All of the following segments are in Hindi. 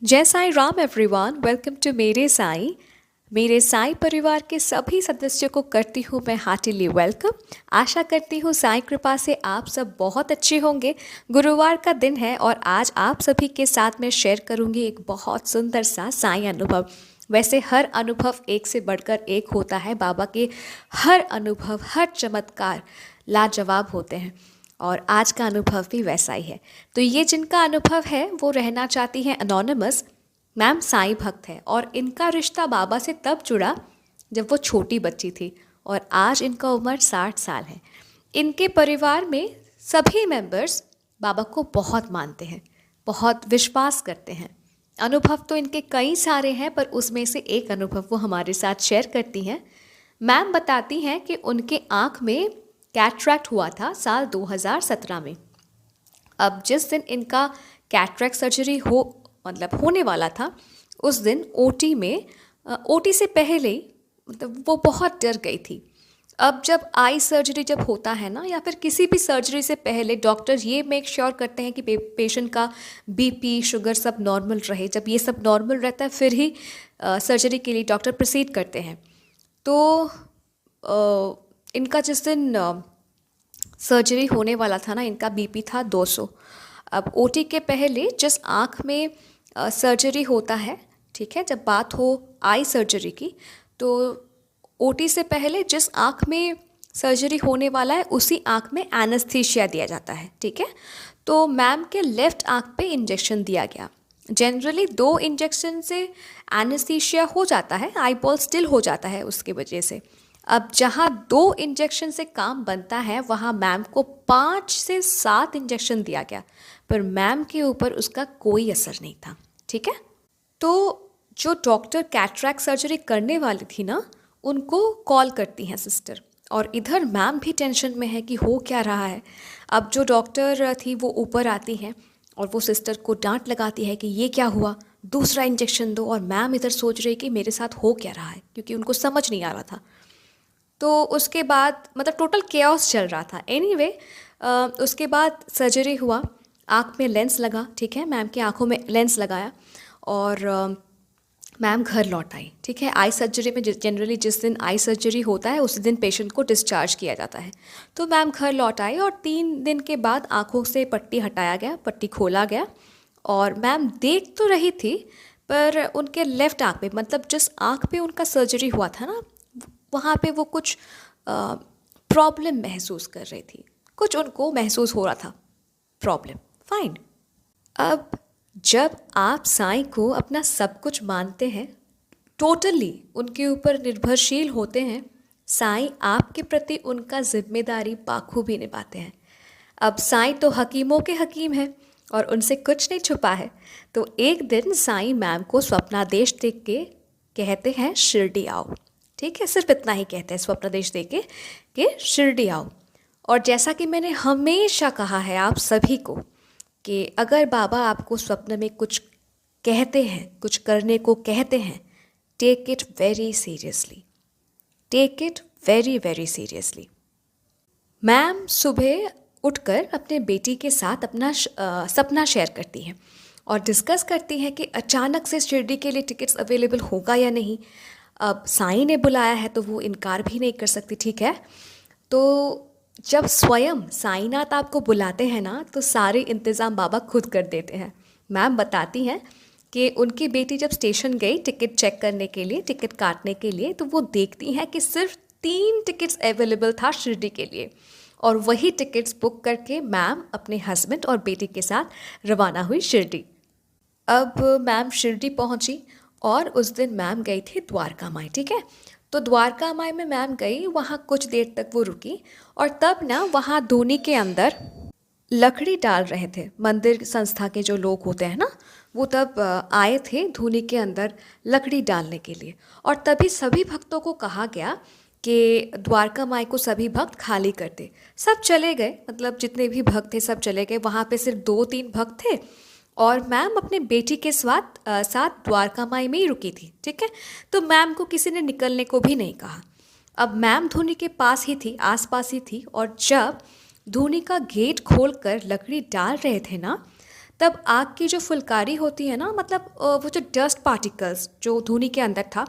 जय Sai Ram everyone, welcome to मेरे साईं परिवार के सभी सदस्यों को करती हूँ मैं हार्टिली वेलकम। आशा करती हूँ साईं कृपा से आप सब बहुत अच्छे होंगे। गुरुवार का दिन है और आज आप सभी के साथ मैं शेयर करूँगी एक बहुत सुंदर सा साईं अनुभव। वैसे हर अनुभव एक से बढ़कर एक होता है। बाबा के हर अनुभव, हर चमत्कार लाजवाब होते हैं और आज का अनुभव भी वैसा ही है। तो ये जिनका अनुभव है वो रहना चाहती हैं अनोनिमस। मैम साईं भक्त है और इनका रिश्ता बाबा से तब जुड़ा जब वो छोटी बच्ची थी और आज इनका उम्र 60 साल है। इनके परिवार में सभी मेंबर्स बाबा को बहुत मानते हैं, बहुत विश्वास करते हैं। अनुभव तो इनके कई सारे हैं पर उसमें से एक अनुभव वो हमारे साथ शेयर करती हैं। मैम बताती हैं कि उनके आँख में कैटरैक्ट हुआ था साल 2017 में। अब जिस दिन इनका कैटरैक्ट सर्जरी होने वाला था उस दिन ओटी से पहले ही मतलब वो बहुत डर गई थी। अब जब आई सर्जरी जब होता है ना या फिर किसी भी सर्जरी से पहले डॉक्टर ये मेक श्योर करते हैं कि पेशेंट का बीपी शुगर सब नॉर्मल रहे। जब ये सब नॉर्मल रहता है फिर ही सर्जरी के लिए डॉक्टर प्रोसीड करते हैं। तो इनका जिस दिन सर्जरी होने वाला था ना, इनका बीपी था 200। अब ओटी के पहले जिस आँख में सर्जरी होता है, ठीक है, जब बात हो आई सर्जरी की, तो ओटी से पहले जिस आँख में सर्जरी होने वाला है उसी आँख में एनेस्थीसिया दिया जाता है, ठीक है। तो मैम के लेफ़्ट आँख पे इंजेक्शन दिया गया। जनरली 2 इंजेक्शन से एनेस्थीसिया हो जाता है, आई बॉल स्टिल हो जाता है उसकी वजह से। अब जहाँ 2 इंजेक्शन से काम बनता है वहाँ मैम को 5 से 7 इंजेक्शन दिया गया पर मैम के ऊपर उसका कोई असर नहीं था, ठीक है। तो जो डॉक्टर कैटरैक्ट सर्जरी करने वाली थी ना, उनको कॉल करती हैं सिस्टर और इधर मैम भी टेंशन में है कि हो क्या रहा है। अब जो डॉक्टर थी वो ऊपर आती हैं और वो सिस्टर को डांट लगाती है कि ये क्या हुआ, दूसरा इंजेक्शन दो। और मैम इधर सोच रही कि मेरे साथ हो क्या रहा है क्योंकि उनको समझ नहीं आ रहा था। तो उसके बाद मतलब टोटल केओस चल रहा था। एनीवे उसके बाद सर्जरी हुआ, आँख में लेंस लगा, ठीक है, मैम की आँखों में लेंस लगाया और मैम घर लौट आई, ठीक है। आई सर्जरी में जनरली जिस दिन आई सर्जरी होता है उसी दिन पेशेंट को डिस्चार्ज किया जाता है। तो मैम घर लौट आई और 3 दिन के बाद आँखों से पट्टी हटाया गया, पट्टी खोला गया और मैम देख तो रही थी पर उनके लेफ़्ट आँख पे, मतलब जिस आँख पे उनका सर्जरी हुआ था ना, वहाँ पे वो कुछ प्रॉब्लम महसूस कर रही थी, कुछ उनको महसूस हो रहा था प्रॉब्लम। फाइन। अब जब आप साईं को अपना सब कुछ मानते हैं, टोटली उनके ऊपर निर्भरशील होते हैं, साईं आपके प्रति उनका जिम्मेदारी बाखूबी निभाते हैं। अब साईं तो हकीमों के हकीम हैं और उनसे कुछ नहीं छुपा है। तो एक दिन साईं मैम को स्वप्नादेश देख के कहते हैं शिरडी आओ, ठीक है, सिर्फ इतना ही कहते हैं स्वप्नादेश दे के कि शिरडी आओ। और जैसा कि मैंने हमेशा कहा है आप सभी को कि अगर बाबा आपको स्वप्न में कुछ कहते हैं, कुछ करने को कहते हैं, take it very seriously, take it very very seriously. Ma'am सुबह उठकर अपने बेटी के साथ अपना सपना शेयर करती हैं और डिस्कस करती हैं कि अचानक से शिरडी के लिए टिकट्स अवेलेबल होगा या नहीं। अब साईं ने बुलाया है तो वो इनकार भी नहीं कर सकती, ठीक है। तो जब स्वयं साईनाथ आपको बुलाते हैं ना तो सारे इंतज़ाम बाबा खुद कर देते हैं। मैम बताती हैं कि उनकी बेटी जब स्टेशन गई टिकट चेक करने के लिए, टिकट काटने के लिए, तो वो देखती हैं कि सिर्फ 3 टिकट्स अवेलेबल था शिरडी के लिए और वही टिकट्स बुक करके मैम अपने हस्बैंड और बेटी के साथ रवाना हुई शिरडी। अब मैम शिरडी पहुंची और उस दिन मैम गई थी द्वारका माई, ठीक है। तो द्वारका माई में मैम गई, वहाँ कुछ देर तक वो रुकी और तब ना वहाँ धूनी के अंदर लकड़ी डाल रहे थे। मंदिर संस्था के जो लोग होते हैं ना, वो तब आए थे धूनी के अंदर लकड़ी डालने के लिए और तभी सभी भक्तों को कहा गया कि द्वारका माई को सभी भक्त खाली कर दे। सब चले गए, मतलब जितने भी भक्त थे सब चले गए। वहाँ पे सिर्फ 2-3 भक्त थे और मैम अपने बेटी के साथ द्वारका माई में ही रुकी थी, ठीक है। तो मैम को किसी ने निकलने को भी नहीं कहा। अब मैम धूनी के पास ही थी, आसपास ही थी और जब धूनी का गेट खोलकर लकड़ी डाल रहे थे ना, तब आग की जो फुलकारी होती है ना, मतलब वो जो डस्ट पार्टिकल्स जो धुनी के अंदर था,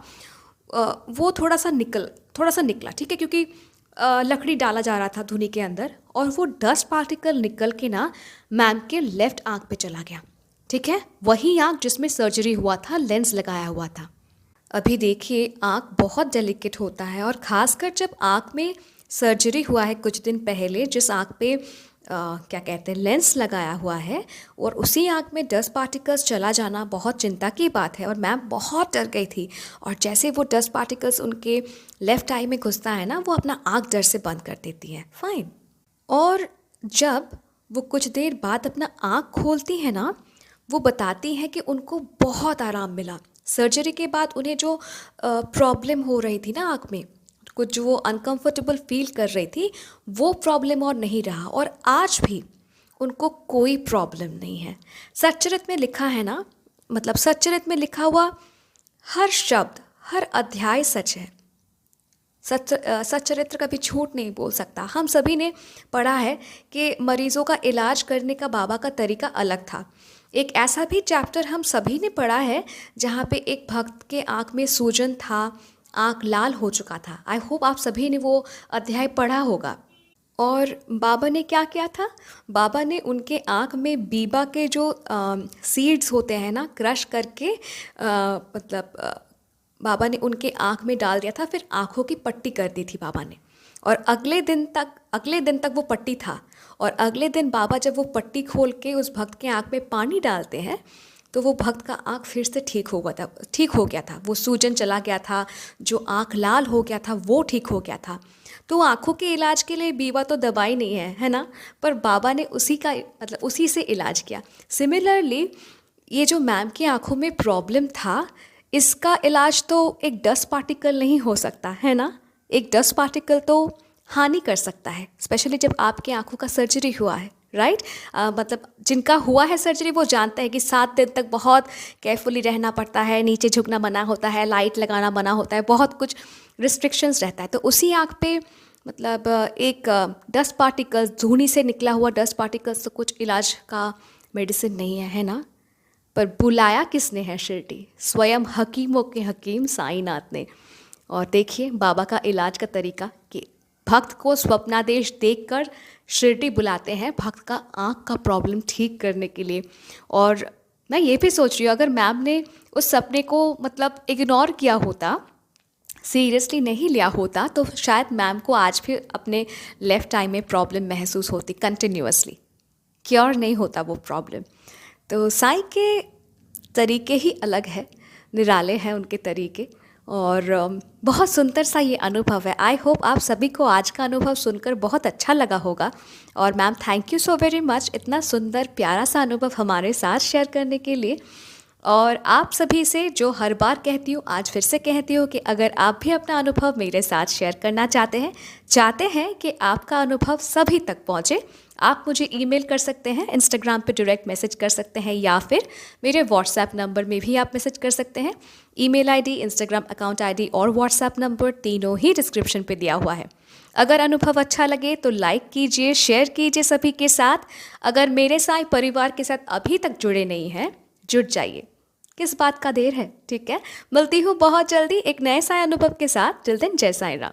वो थोड़ा सा निकला, ठीक है, क्योंकि लकड़ी डाला जा रहा था धुनी के अंदर, और वो डस्ट पार्टिकल निकल के ना मैम के लेफ्ट आंख पे चला गया, ठीक है, वही आंख जिसमें सर्जरी हुआ था, लेंस लगाया हुआ था। अभी देखिए आँख बहुत डेलिकेट होता है, और ख़ासकर जब आँख में सर्जरी हुआ है कुछ दिन पहले, जिस आँख पे क्या कहते हैं लेंस लगाया हुआ है, और उसी आँख में डस्ट पार्टिकल्स चला जाना बहुत चिंता की बात है। और मैम बहुत डर गई थी, और जैसे वो डस्ट पार्टिकल्स उनके लेफ़्ट आई में घुसता है ना, वो अपना आँख डर से बंद कर देती हैं। फाइन। और जब वो कुछ देर बाद अपना आँख खोलती है ना, वो बताती हैं कि उनको बहुत आराम मिला। सर्जरी के बाद उन्हें जो प्रॉब्लम हो रही थी ना आँख में, कुछ जो वो अनकंफर्टेबल फील कर रही थी, वो प्रॉब्लम और नहीं रहा, और आज भी उनको कोई प्रॉब्लम नहीं है। सच्चरित में लिखा है ना, मतलब सच्चरित में लिखा हुआ हर शब्द, हर अध्याय सच है। सच्चरित्र कभी झूठ नहीं बोल सकता। हम सभी ने पढ़ा है कि मरीज़ों का इलाज करने का बाबा का तरीका अलग था। एक ऐसा भी चैप्टर हम सभी ने पढ़ा है जहाँ पे एक भक्त के आँख में सूजन था, आँख लाल हो चुका था। आई होप आप सभी ने वो अध्याय पढ़ा होगा। और बाबा ने क्या किया था? बाबा ने उनके आँख में बीबा के जो सीड्स होते हैं ना, क्रश करके बाबा ने उनके आँख में डाल दिया था, फिर आँखों की पट्टी कर दी थी बाबा ने। और अगले दिन तक वो पट्टी था, और अगले दिन बाबा जब वो पट्टी खोल के उस भक्त के आँख में पानी डालते हैं, तो वो भक्त का आँख फिर से ठीक हो गया था। वो सूजन चला गया था, जो आँख लाल हो गया था वो ठीक हो गया था। तो आँखों के इलाज के लिए बीवा तो दवाई नहीं है ना, पर बाबा ने उसी से इलाज किया। सिमिलरली ये जो मैम की आँखों में प्रॉब्लम था, इसका इलाज तो एक डस्ट पार्टिकल नहीं हो सकता है ना। एक डस्ट पार्टिकल तो हानि कर सकता है, स्पेशली जब आपके आँखों का सर्जरी हुआ है, राइट। मतलब जिनका हुआ है सर्जरी वो जानते हैं कि 7 दिन तक बहुत केयरफुली रहना पड़ता है, नीचे झुकना मना होता है, लाइट लगाना मना होता है, बहुत कुछ रिस्ट्रिक्शंस रहता है। तो उसी आँख पे मतलब एक डस्ट पार्टिकल्स, धूनी से निकला हुआ डस्ट पार्टिकल्स तो कुछ इलाज का मेडिसिन नहीं है ना। पर बुलाया किसने है शिरडी? स्वयं हकीमों के हकीम साईनाथ ने। और देखिए बाबा का इलाज का तरीका कि भक्त को स्वप्नादेश देखकर शिरडी बुलाते हैं भक्त का आँख का प्रॉब्लम ठीक करने के लिए। और मैं ये भी सोच रही हूँ, अगर मैम ने उस सपने को मतलब इग्नोर किया होता, सीरियसली नहीं लिया होता, तो शायद मैम को आज भी अपने लेफ़्ट आई में प्रॉब्लम महसूस होती कंटिन्यूअसली, क्योर नहीं होता वो प्रॉब्लम। तो साईं के तरीके ही अलग है, निराले हैं उनके तरीके, और बहुत सुंदर सा ये अनुभव है। आई होप आप सभी को आज का अनुभव सुनकर बहुत अच्छा लगा होगा। और ma'am thank you so very much इतना सुंदर प्यारा सा अनुभव हमारे साथ शेयर करने के लिए। और आप सभी से जो हर बार कहती हूँ, आज फिर से कहती हूँ कि अगर आप भी अपना अनुभव मेरे साथ शेयर करना चाहते हैं कि आपका अनुभव सभी तक पहुँचे, आप मुझे ईमेल कर सकते हैं, इंस्टाग्राम पे डायरेक्ट मैसेज कर सकते हैं, या फिर मेरे व्हाट्सएप नंबर में भी आप मैसेज कर सकते हैं। Email ID, Instagram account ID और व्हाट्सएप नंबर तीनों ही डिस्क्रिप्शन पे दिया हुआ है। अगर अनुभव अच्छा लगे तो लाइक कीजिए, शेयर कीजिए सभी के साथ। अगर मेरे साईं परिवार के साथ अभी तक जुड़े नहीं हैं, जुड़ जाइए, किस बात का देर है, ठीक है। मिलती हूँ बहुत जल्दी एक नए साईं अनुभव के साथ। टिल देन जय साईं राम।